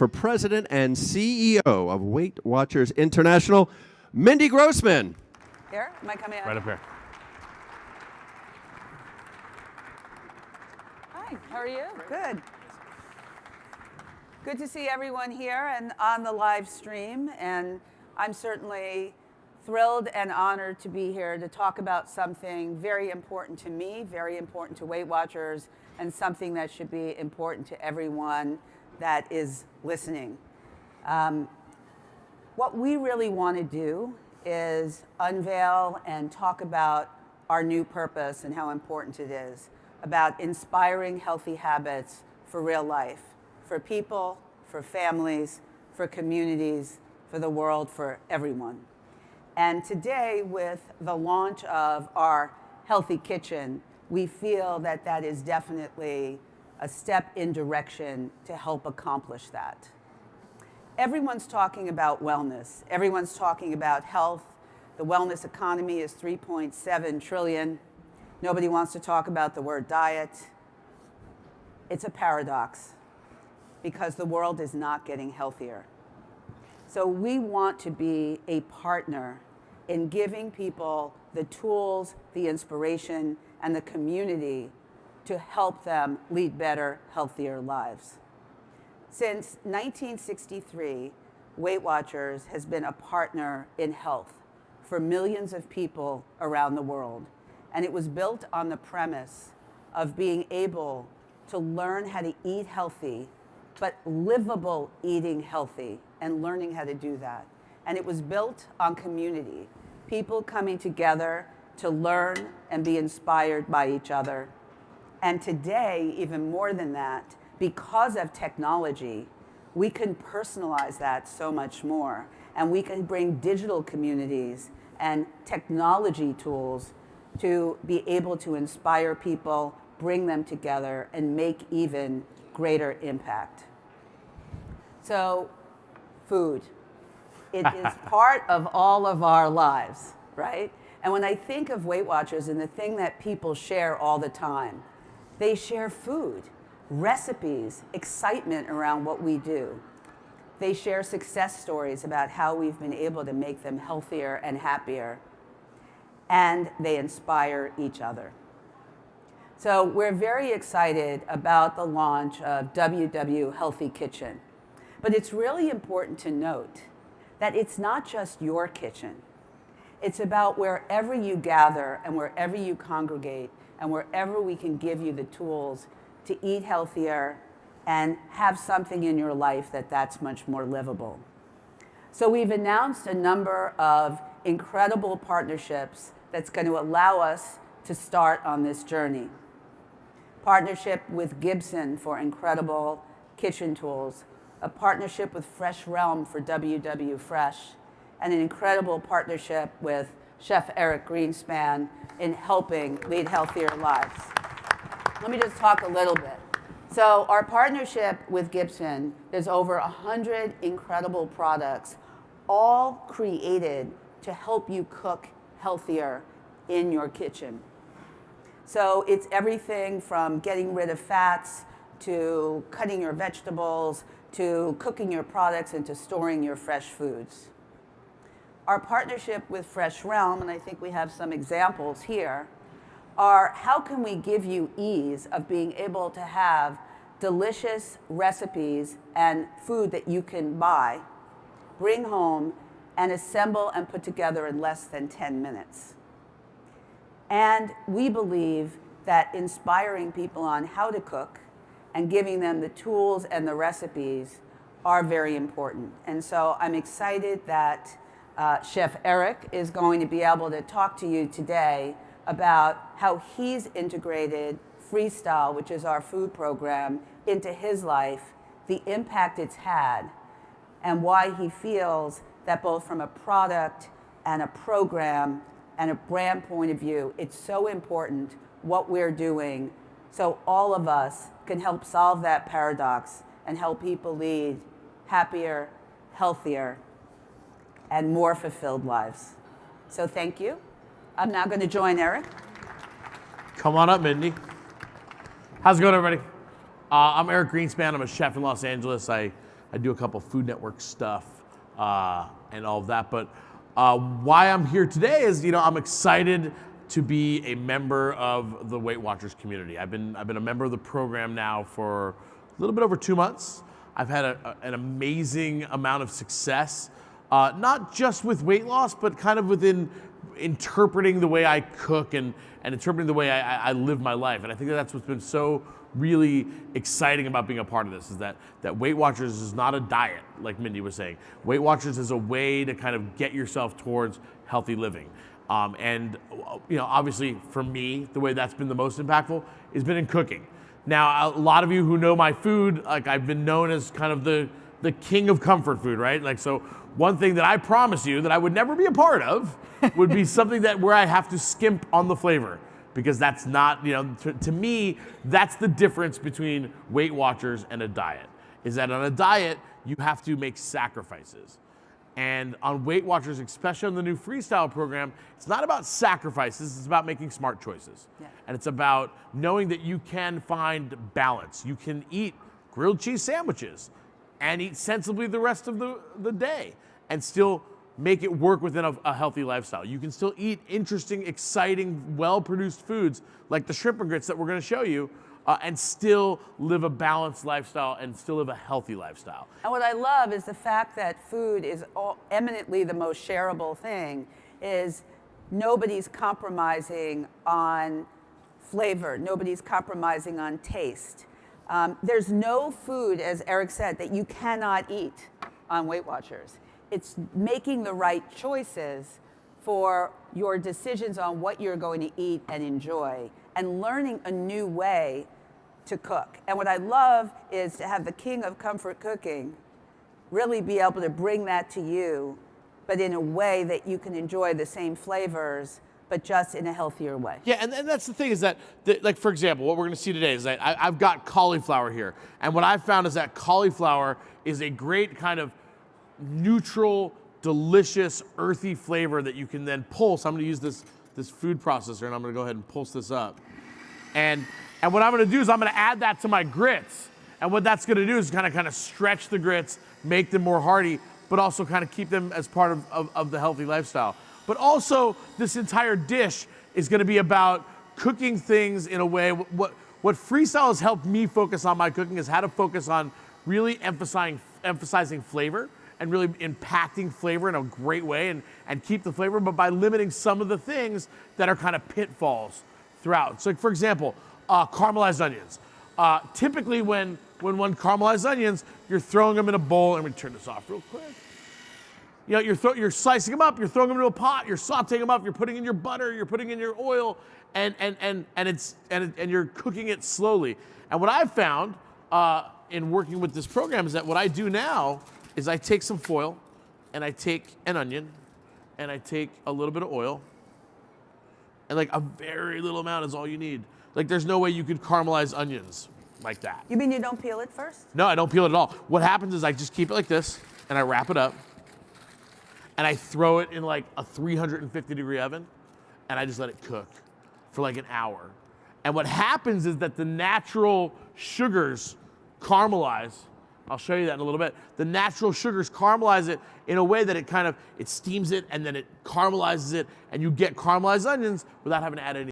for President and CEO of Weight Watchers International, Mindy Grossman. Here? Am I coming out? Right up here. Hi, how are you? Good. Good to see everyone here and on the live stream. And I'm certainly thrilled and honored to be here to talk about something very important to me, very important to Weight Watchers, and something that should be important to everyone that is listening. What we really want to do is unveil and talk about our new purpose and how important it is, about inspiring healthy habits for real life, for people, for families, for communities, for the world, for everyone. And today, with the launch of our Healthy Kitchen, we feel that that is definitely a step in direction to help accomplish that. Everyone's talking about wellness. Everyone's talking about health. The wellness economy is $3.7 trillion. Nobody wants to talk about the word diet. It's a paradox because the world is not getting healthier. So we want to be a partner in giving people the tools, the inspiration, and the community to help them lead better, healthier lives. Since 1963, Weight Watchers has been a partner in health for millions of people around the world. And it was built on the premise of being able to learn how to eat healthy, but livable eating healthy, and learning how to do that. And it was built on community, people coming together to learn and be inspired by each other. And today, even more than that, because of technology, we can personalize that so much more. And we can bring digital communities and technology tools to be able to inspire people, bring them together, and make even greater impact. So, food. It is part of all of our lives, right? And when I think of Weight Watchers and the thing that people share all the time, they share food, recipes, excitement around what we do. They share success stories about how we've been able to make them healthier and happier. And they inspire each other. So we're very excited about the launch of WW Healthy Kitchen. But it's really important to note that it's not just your kitchen. It's about wherever you gather and wherever you congregate and wherever we can give you the tools to eat healthier and have something in your life that's much more livable. So we've announced a number of incredible partnerships that's going to allow us to start on this journey. Partnership with Gibson for incredible kitchen tools, a partnership with Fresh Realm for WW Fresh, and an incredible partnership with Chef Eric Greenspan in helping lead healthier lives. Let me just talk a little bit. So our partnership with Gibson, there's over 100 incredible products, all created to help you cook healthier in your kitchen. So it's everything from getting rid of fats to cutting your vegetables to cooking your products and to storing your fresh foods. Our partnership with Fresh Realm, and I think we have some examples here, are how can we give you ease of being able to have delicious recipes and food that you can buy, bring home, and assemble and put together in less than 10 minutes. And we believe that inspiring people on how to cook and giving them the tools and the recipes are very important. And so I'm excited that Chef Eric is going to be able to talk to you today about how he's integrated Freestyle, which is our food program, into his life, the impact it's had, and why he feels that both from a product and a program and a brand point of view, it's so important what we're doing so all of us can help solve that paradox and help people lead happier, healthier, and more fulfilled lives. So thank you. I'm now going to join Eric. Come on up, Mindy. How's it going, everybody? I'm Eric Greenspan. I'm a chef in Los Angeles. I I do a couple Food Network stuff and all of that. But why I'm here today is, I'm excited to be a member of the Weight Watchers community. I've been a member of the program now for a little bit over 2 months. I've had an amazing amount of success, not just with weight loss, but kind of within interpreting the way I cook and interpreting the way I live my life. And I think that's what's been so really exciting about being a part of this, is that Weight Watchers is not a diet, like Mindy was saying. Weight Watchers is a way to kind of get yourself towards healthy living. And obviously for me, the way that's been the most impactful has been in cooking. Now, a lot of you who know my food, like, I've been known as kind of the king of comfort food, right? Like, so one thing that I promise you that I would never be a part of would be something where I have to skimp on the flavor, because that's not, to me, that's the difference between Weight Watchers and a diet, is that on a diet, you have to make sacrifices. And on Weight Watchers, especially on the new Freestyle program, it's not about sacrifices, it's about making smart choices. Yeah. And it's about knowing that you can find balance. You can eat grilled cheese sandwiches and eat sensibly the rest of the day and still make it work within a healthy lifestyle. You can still eat interesting, exciting, well-produced foods like the shrimp and grits that we're gonna show you, and still live a balanced lifestyle and still live a healthy lifestyle. And what I love is the fact that food is eminently the most shareable thing, is nobody's compromising on flavor, nobody's compromising on taste. There's no food, as Eric said, that you cannot eat on Weight Watchers. It's making the right choices for your decisions on what you're going to eat and enjoy, and learning a new way to cook. And what I love is to have the king of comfort cooking really be able to bring that to you, but in a way that you can enjoy the same flavors, but just in a healthier way. Yeah, and that's the thing, is that, like, for example, what we're gonna see today is that I've got cauliflower here. And what I've found is that cauliflower is a great kind of neutral, delicious, earthy flavor that you can then pulse. I'm gonna use this food processor, and I'm gonna go ahead and pulse this up. And what I'm gonna do is I'm gonna add that to my grits. And what that's gonna do is kind of stretch the grits, make them more hearty, but also kind of keep them as part of the healthy lifestyle. But also, this entire dish is gonna be about cooking things in a way. What Freestyle has helped me focus on my cooking is how to focus on really emphasizing flavor and really impacting flavor in a great way, and keep the flavor, but by limiting some of the things that are kind of pitfalls throughout. So, for example, caramelized onions. Typically when one caramelized onions, you're throwing them in a bowl, and we turn this off real quick. You're slicing them up, you're throwing them into a pot, you're sauteing them up, you're putting in your butter, you're putting in your oil, and you're cooking it slowly. And what I've found in working with this program is that what I do now is I take some foil, and I take an onion, and I take a little bit of oil, and like a very little amount is all you need. Like, there's no way you could caramelize onions like that. You mean you don't peel it first? No, I don't peel it at all. What happens is I just keep it like this, and I wrap it up, and I throw it in like a 350-degree oven, and I just let it cook for like an hour. And what happens is that the natural sugars caramelize. I'll show you that in a little bit. The natural sugars caramelize it in a way that it steams it, and then it caramelizes it, and you get caramelized onions without having to add any